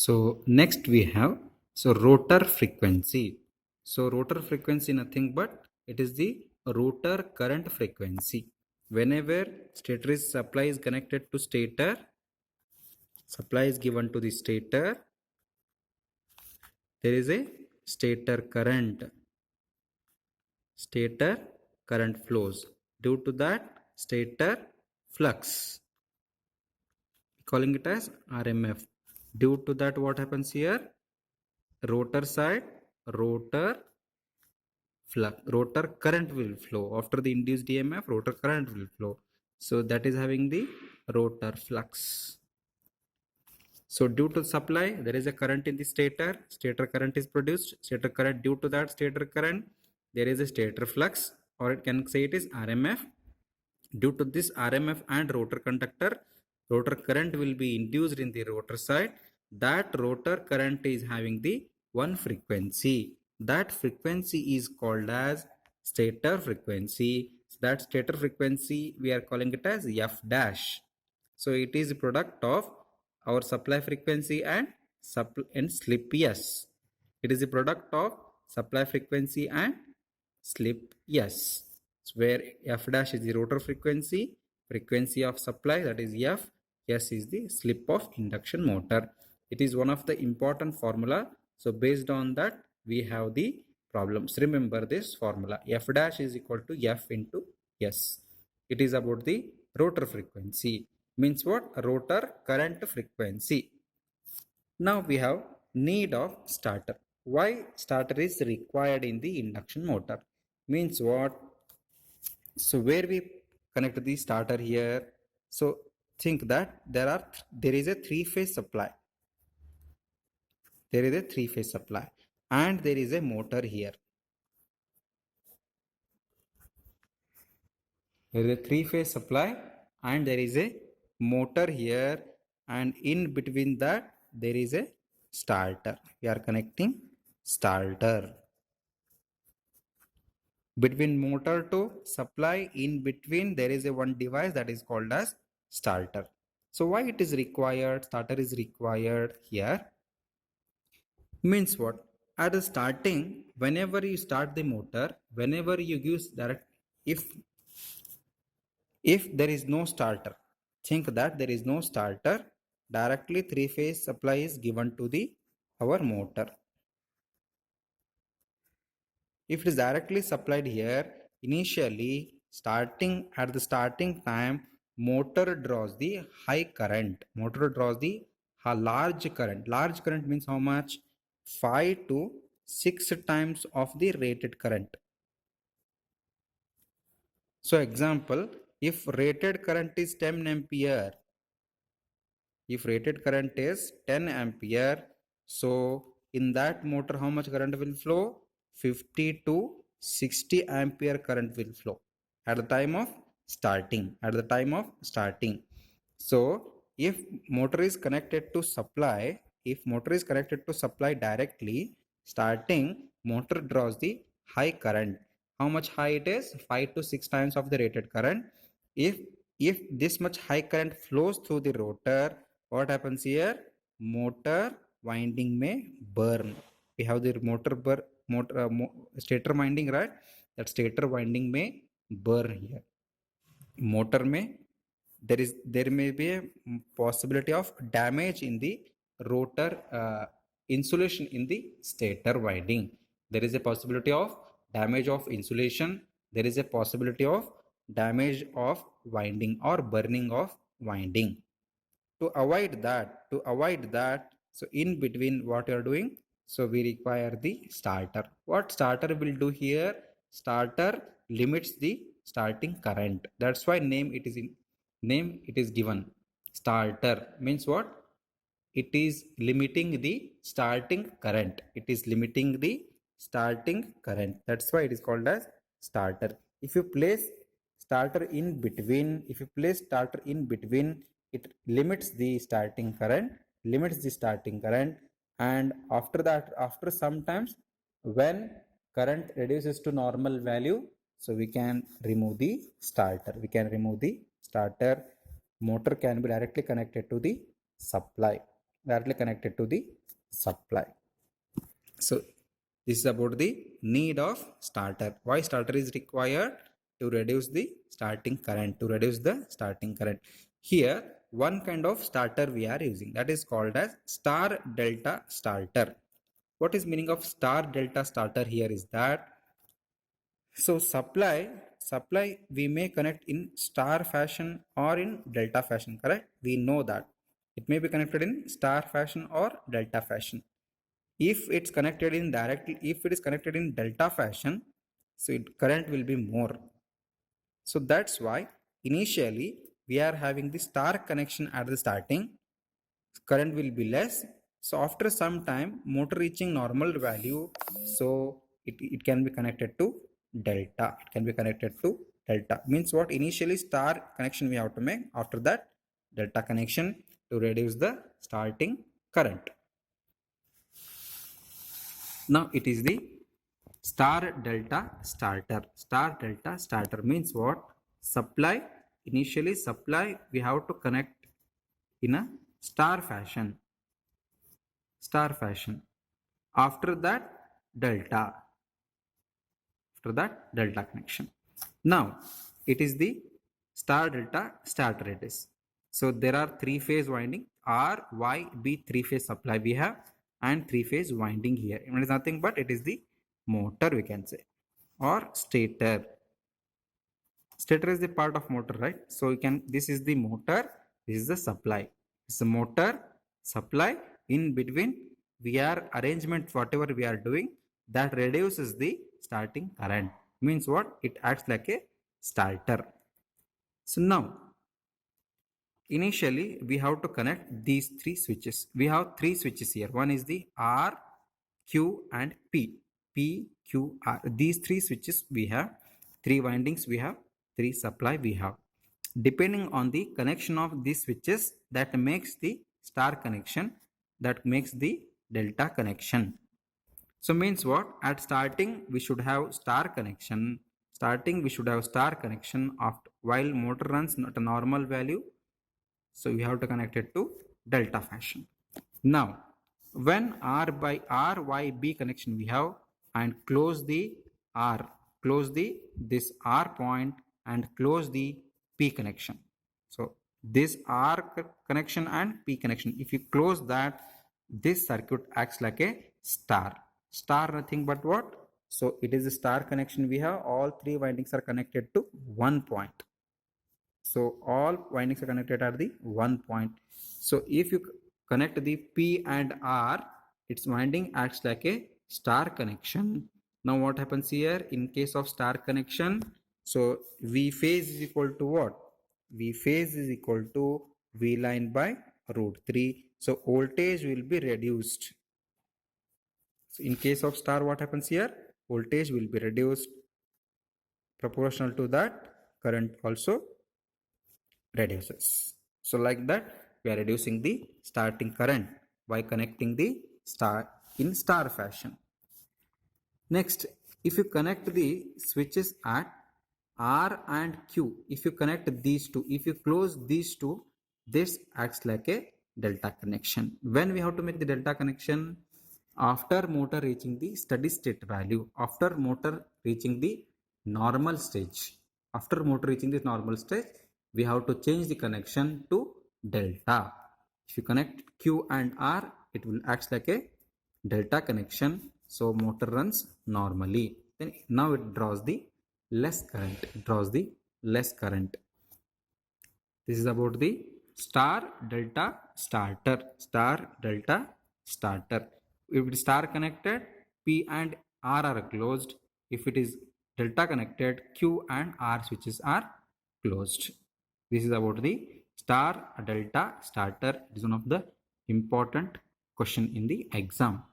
So next we have rotor frequency. So rotor frequency nothing but it is the rotor current frequency. Whenever stator supply is connected to stator, supply is given to the stator, there is a stator current. Stator current flows. Due to that, stator flux, calling it as RMF. Due to that, what happens here? Rotor side, rotor flux, rotor current will flow. After the induced EMF, rotor current will flow. So that is having the rotor flux. So due to supply, there is a current in the stator. Stator current is produced. Stator current, due to that stator current, there is a stator flux, or it can say it is RMF. Due to this RMF and rotor conductor, rotor current will be induced in the rotor side. That rotor current is having the one frequency. That frequency is called as stator frequency. That stator frequency, we are calling it as F dash. So it is a product of our supply frequency and slip S. It is a product of supply frequency and slip S. So where F dash is the rotor frequency, frequency of supply, that is F, S is the slip of induction motor. It is one of the important formula. So based on that, we have the problems. Remember this formula. F dash is equal to F into S. It is about the rotor frequency. Means what? Rotor current frequency. Now we have need of starter. Why starter is required in the induction motor? Means what? So where we connect the starter here? So think that there is a three-phase supply. There is a three-phase supply and there is a motor here. There is a three-phase supply and there is a motor here, and in between that there is a starter. We are connecting starter. Between motor to supply, in between there is a one device that is called as starter. So why it is required? Starter is required here. Means what? At the starting, whenever you start the motor, whenever you use direct, if there is no starter, think that there is no starter, directly three-phase supply is given to the our motor. If it is directly supplied here, initially at the starting time, motor draws the high current. Motor draws the large current. Large current means how much? 5 to 6 times of the rated current. So example, if rated current is 10 ampere, if rated current is 10 ampere, so in that motor how much current will flow? 50 to 60 ampere current will flow at the time of starting. So if motor is connected to supply, directly, starting motor draws the high current. How much high it is? 5 to 6 times of the rated current. If this much high current flows through the rotor, what happens here? Motor winding may burn. We have the stator winding, right? That stator winding may burn here. Motor may, there may be a possibility of damage in the rotor insulation in the stator winding. There is a possibility of damage of insulation. There is a possibility of damage of winding or burning of winding. To avoid that, so in between what you are doing, so we require the starter. What starter will do here? Starter limits the starting current. That's why name it is given. Starter means what? It is limiting the starting current. That's why it is called as starter. If you place starter in between, it limits the starting current, and after that, after sometimes, when current reduces to normal value, so we can remove the starter. Motor can be directly connected to the supply. directly connected to the supply. So this is about the need of starter. Why starter is required? To reduce the starting current, to reduce the starting current. Here one kind of starter we are using, that is called as star delta starter. What is meaning of star delta starter here is that, so supply we may connect in star fashion or in delta fashion, correct? We know that it may be connected in star fashion or delta fashion. If it's connected in directly, if it is connected in delta fashion, so current will be more. So that's why initially we are having the star connection at the starting, current will be less. So after some time motor reaching normal value, so it can be connected to delta. It can be connected to delta. Means what? Initially star connection we have to make, after that delta connection to reduce the starting current. Now it is the star delta starter. Star delta starter means what? Supply, initially supply we have to connect in a star fashion. Star fashion. After that delta. After that delta connection. Now it is the star delta starter it is. So there are three phase winding, R, Y, B, three phase supply we have, and three phase winding here. It is nothing but it is the motor we can say, or stator. Stator is the part of motor, right? So you can, this is the motor, this is the supply. It's the motor, supply, in between we are arrangement, whatever we are doing, that reduces the starting current. Means what? It acts like a starter. So now initially we have to connect these three switches. We have three switches here. One is the R, Q and P. P, Q, R. These three switches we have, three windings we have, three supply we have. Depending on the connection of these switches, that makes the star connection, that makes the delta connection. So means what? At starting we should have star connection. Starting we should have star connection after, while motor runs at a normal value. So we have to connect it to delta fashion. Now when R by R, Y, B connection we have, and close the R, close the this R point and close the P connection. So this R connection and P connection, if you close that, this circuit acts like a star. Star nothing but what? So it is a star connection we have, all three windings are connected to one point. So all windings are connected at the one point. So if you connect the P and R, its winding acts like a star connection. Now what happens here in case of star connection? So V phase is equal to what? V phase is equal to V line by root 3. So voltage will be reduced. So in case of star, what happens here? Voltage will be reduced. Proportional to that, current also reduces. So like that we are reducing the starting current by connecting the star in star fashion. Next, if you connect the switches at R and Q, if you connect these two, if you close these two, this acts like a delta connection. When we have to make the delta connection? After motor reaching the steady state value, after motor reaching the normal stage, after motor reaching this normal stage, we have to change the connection to delta. If you connect Q and R, it will act like a delta connection. So motor runs normally. Then now it draws the less current. It draws the less current. This is about the star delta starter. Star delta starter. If it is star connected, P and R are closed. If it is delta connected, Q and R switches are closed. This is about the star delta starter. It is one of the important question in the exam.